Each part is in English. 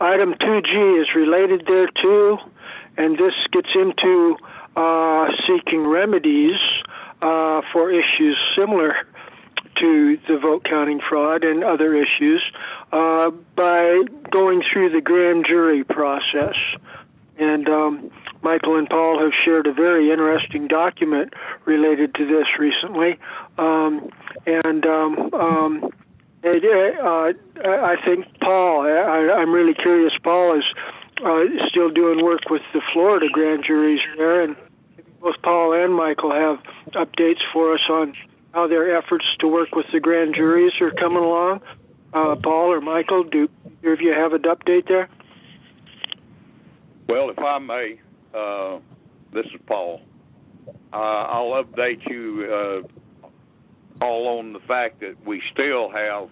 Item 2G is related thereto, and this gets into seeking remedies for issues similar to the vote counting fraud and other issues by going through the grand jury process. And Michael and Paul have shared a very interesting document related to this recently. I think Paul, I'm really curious, Paul is still doing work with the Florida grand juries there, and both Paul and Michael have updates for us on how their efforts to work with the grand juries are coming along. Paul or Michael, do either of you have an update there? Well, if I may, this is Paul. I'll update you all on the fact that we still have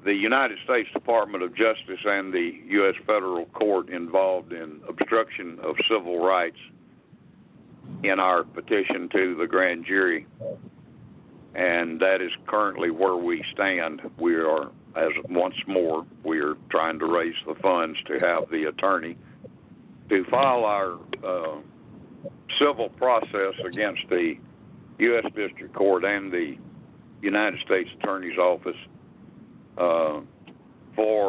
the United States Department of Justice and the U.S. Federal Court involved in obstruction of civil rights in our petition to the grand jury, and that is currently where we stand. We are, as once more, we are trying to raise the funds to have the attorney to file our civil process against the U.S. District Court and the United States Attorney's Office for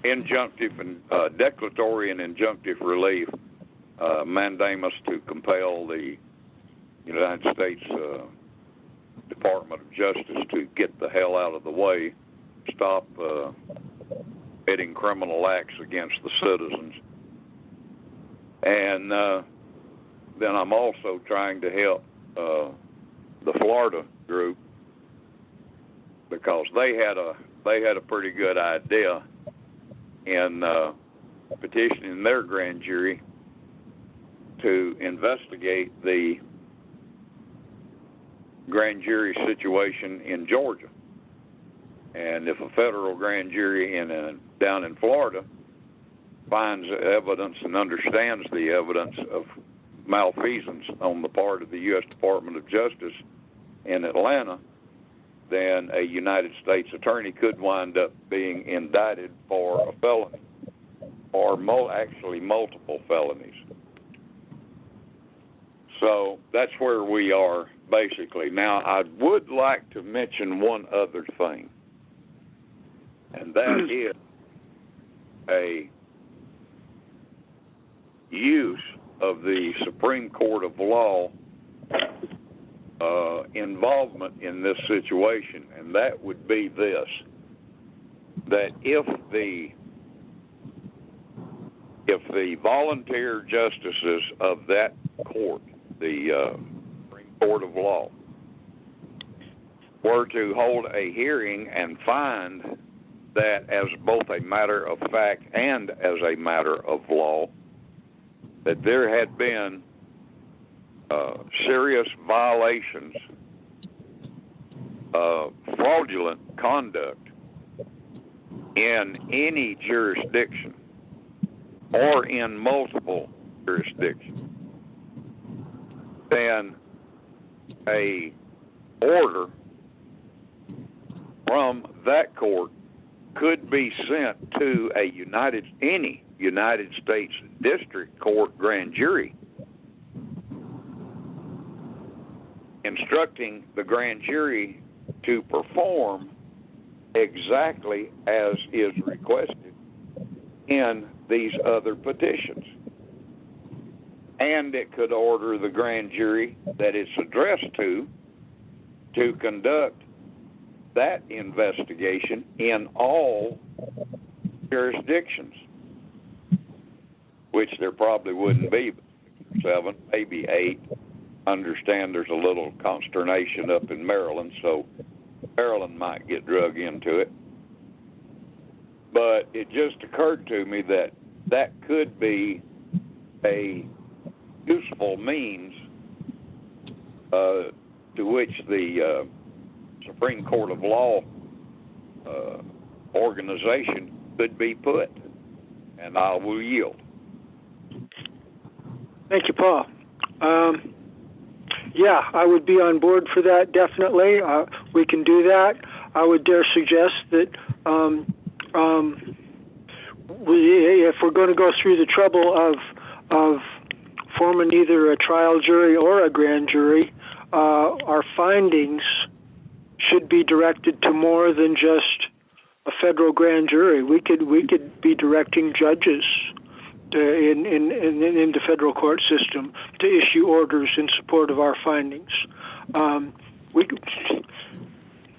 injunctive and declaratory and injunctive relief, mandamus to compel the United States Department of Justice to get the hell out of the way, stop committing criminal acts against the citizens. And then I'm also trying to help the Florida group, because they had a pretty good idea in petitioning their grand jury to investigate the grand jury situation in Georgia. And if a federal grand jury down in Florida finds evidence and understands the evidence of malfeasance on the part of the U.S. Department of Justice in Atlanta, then a United States attorney could wind up being indicted for a felony, or actually multiple felonies. So that's where we are, basically. Now, I would like to mention one other thing, and that is a use of the Supreme Court of Law involvement in this situation, and that would be this: that if the volunteer justices of that court, the Supreme Court of Law, were to hold a hearing and find that, as both a matter of fact and as a matter of law, that there had been serious violations of fraudulent conduct in any jurisdiction or in multiple jurisdictions, then a order from that court could be sent to any United States District Court grand jury, instructing the grand jury to perform exactly as is requested in these other petitions. And it could order the grand jury that it's addressed to conduct that investigation in all jurisdictions, which there probably wouldn't be 7, maybe 8. Understand there's a little consternation up in Maryland, so Maryland might get drug into it. But it just occurred to me that that could be a useful means to which the Supreme Court of Law organization could be put. And I will yield. Thank you, Paul. Yeah, I would be on board for that, definitely. We can do that. I would dare suggest that if we're going to go through the trouble of forming either a trial jury or a grand jury, our findings should be directed to more than just a federal grand jury. We could be directing judges in the federal court system to issue orders in support of our findings.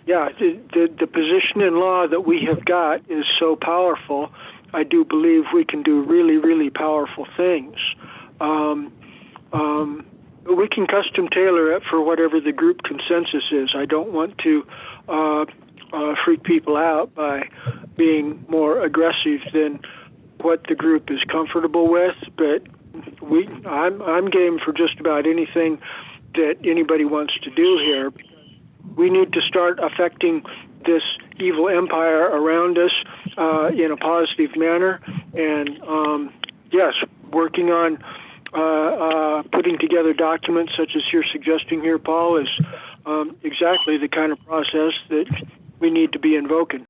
The position in law that we have got is so powerful. I do believe we can do really, really powerful things. We can custom tailor it for whatever the group consensus is. I don't want to freak people out by being more aggressive than what the group is comfortable with, but I'm game for just about anything that anybody wants to do here. We need to start affecting this evil empire around us in a positive manner, and yes, working on putting together documents such as you're suggesting here, Paul, is exactly the kind of process that we need to be invoking.